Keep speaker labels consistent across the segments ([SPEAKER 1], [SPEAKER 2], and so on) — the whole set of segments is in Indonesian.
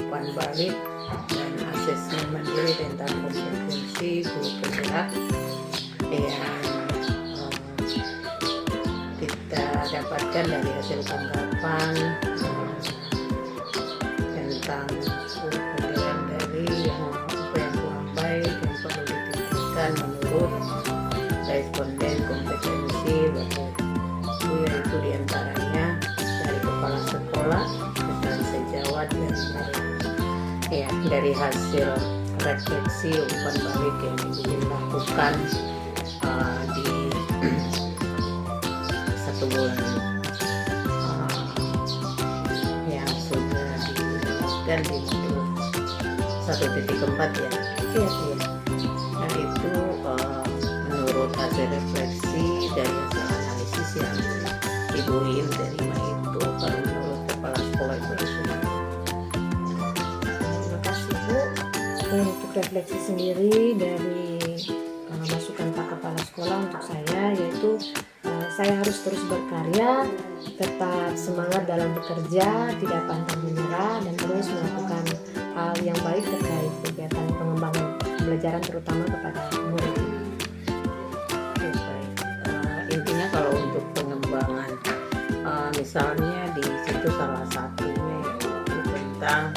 [SPEAKER 1] umpan balik dan asesmen mandiri tentang kompetensi guru penggerak yang kita dapatkan dari hasil tanggapan tentang guru penggerak dari apa yang kurang baik yang perlu ditingkatkan menurut responden kompetensi, yaitu diantaranya dari kepala sekolah, rekan sejawat, dan dari hasil refleksi umpan balik yang dilakukan di 1 bulan yang sudah dilakukan di modul 1.4 ya. Nah itu menurut hasil refleksi dari hasil analisis yang Ibu Lin terima itu, kalau menurut kepala sekolah itu sudah.
[SPEAKER 2] Terima kasih Bu. Untuk refleksi sendiri dari masukan Pak Kepala Sekolah untuk saya, yaitu saya harus terus berkarya, tetap semangat dalam bekerja, tidak pantang menyerah, dan terus melakukan hal yang baik terkait kegiatan pengembangan pembelajaran terutama kepada murid.
[SPEAKER 1] Intinya kalau untuk pengembangan misalnya di situ salah satunya yaitu tentang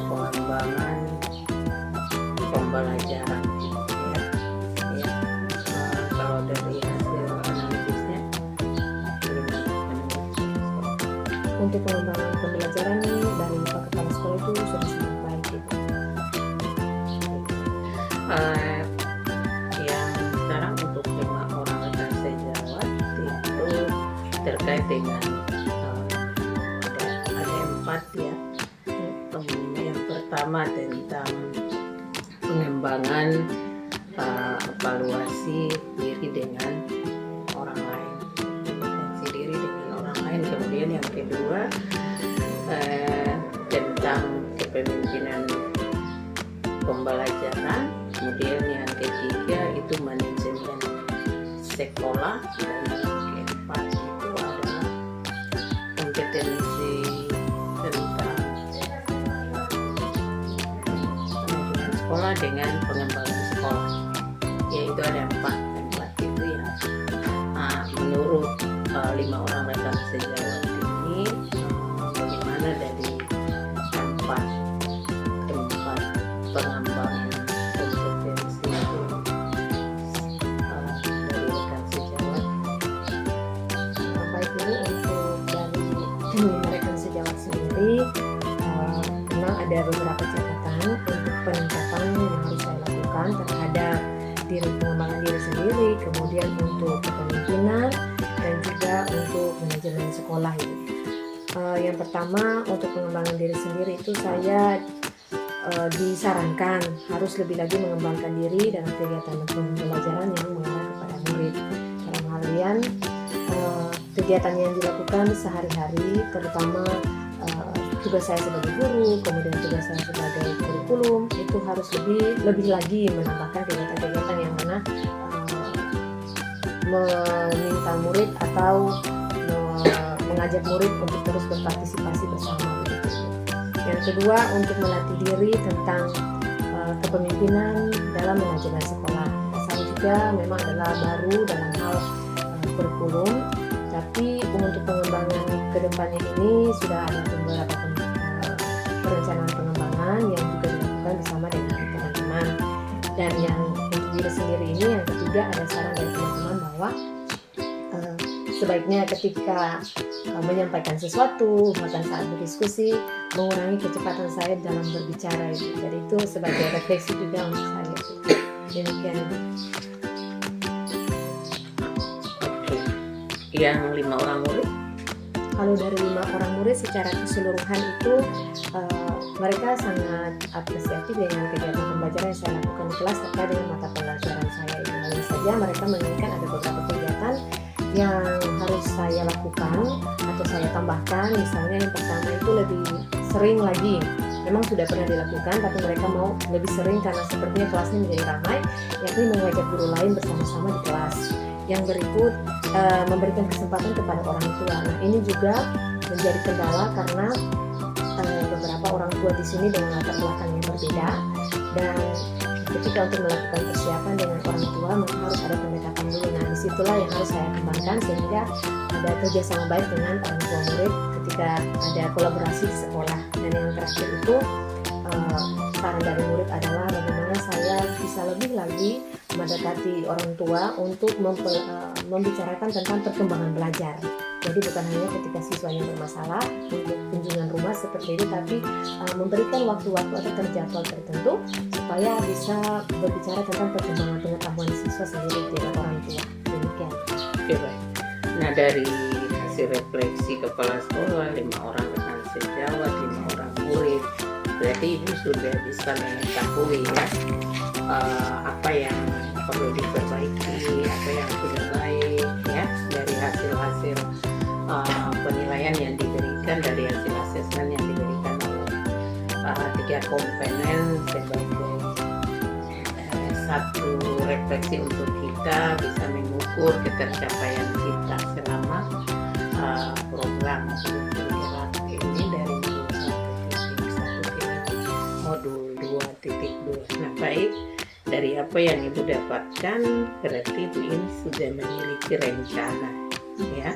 [SPEAKER 1] pengembangan pembelajaran ya. Kalau dari hasil analisisnya
[SPEAKER 2] Untuk pengembangan pembelajaran dari Pak Kepala Sekolah itu sudah sangat baik gitu.
[SPEAKER 1] Yang sekarang untuk 5 orang rekan sejawat itu terkait dengan ada 4 ya. Yang pertama tentang pengembangan evaluasi diri dengan orang lain, kompetensi diri dengan orang lain. Kemudian yang kedua tentang kepemimpinan pembelajaran. Kemudian yang ketiga itu manajemen sekolah, dan yang keempat itu adalah kompetensi tentang manajemen sekolah dengan pengembangan sekolah, yaitu ada 4 itu ya. Menurut 5 orang rekan sejawat ini bagaimana dari 4 pengembangan kompetensi itu dari rekan sejawat.
[SPEAKER 2] Baik dulu untuk dari rekan sejawat sendiri, memang ada beberapa catatan untuk peningkatan yang harus saya lakukan terhadap pengembangan diri sendiri, kemudian untuk kepemimpinan, dan juga untuk manajemen sekolah itu. Yang pertama untuk pengembangan diri sendiri itu saya disarankan harus lebih lagi mengembangkan diri dalam kegiatan pembelajaran yang mengarah kepada murid. Dalam hal kegiatan yang dilakukan sehari-hari, terutama tugas saya sebagai guru, kemudian tugas saya sebagai kurikulum, itu harus lebih lagi menambahkan kegiatan-kegiatan yang mana meminta murid atau mengajak murid untuk terus berpartisipasi bersama. Yang kedua untuk melatih diri tentang kepemimpinan dalam manajemen sekolah. Saya juga memang adalah baru dalam hal kurikulum, tapi untuk pengembangan kedepannya ini sudah ada beberapa perencanaan pengembangan yang juga dilakukan bersama dengan teman-teman. Dan yang untuk diri sendiri ini, yang ketiga ada saran dari teman-teman bahwa sebaiknya ketika menyampaikan sesuatu, bahkan saat berdiskusi, mengurangi kecepatan saya dalam berbicara itu. Jadi itu sebagai refleksi juga untuk saya. Demikian.
[SPEAKER 1] Oke. Yang 5 orang murid?
[SPEAKER 2] Kalau dari 5 orang murid secara keseluruhan itu mereka sangat apresiatif dengan kegiatan pembelajaran yang saya lakukan di kelas terkait dengan mata pelajaran saya itu. Hanya saja mereka menginginkan ada beberapa kegiatan yang harus saya lakukan atau saya tambahkan. Misalnya yang pertama itu lebih sering lagi, memang sudah pernah dilakukan tapi mereka mau lebih sering karena sepertinya kelasnya menjadi ramai, yakni mengajak guru lain bersama-sama di kelas. Yang berikut memberikan kesempatan kepada orang tua. Nah ini juga menjadi kendala karena beberapa orang tua di sini dengan latar belakang yang berbeda, dan ketika untuk melakukan persiapan dengan orang tua maka harus ada pendekatan dulu. Nah, disitulah yang harus saya kembangkan sehingga ada kerjasama baik dengan orang tua murid ketika ada kolaborasi di sekolah. Dan yang terakhir itu saran dari murid adalah bagaimana saya bisa lebih lagi mendekati orang tua untuk membicarakan tentang perkembangan belajar. Jadi bukan hanya ketika siswanya bermasalah untuk kunjungan rumah seperti itu, tapi memberikan waktu-waktu atau terjadwal tertentu supaya bisa berbicara tentang perkembangan pengetahuan siswa sendiri dengan orang tua. Demikian.
[SPEAKER 1] Oke, baik. Nah, dari hasil refleksi kepala sekolah 5 orang rekan sejawat, 5 orang murid, berarti Ibu sudah bisa mengetahui ya apa yang perlu diperbaiki, apa yang sudah baik ya dari hasil-hasil penilaian yang diberikan, dari hasil asesmen yang diberikan oleh 3 komponen sebagai satu refleksi untuk kita bisa mengukur ketercapaian kita selama program bergerak ini dari modul 1.1 ke modul 2.2. Nah, baik, dari apa yang Ibu dapatkan berarti Ibu ini sudah memiliki rencana ya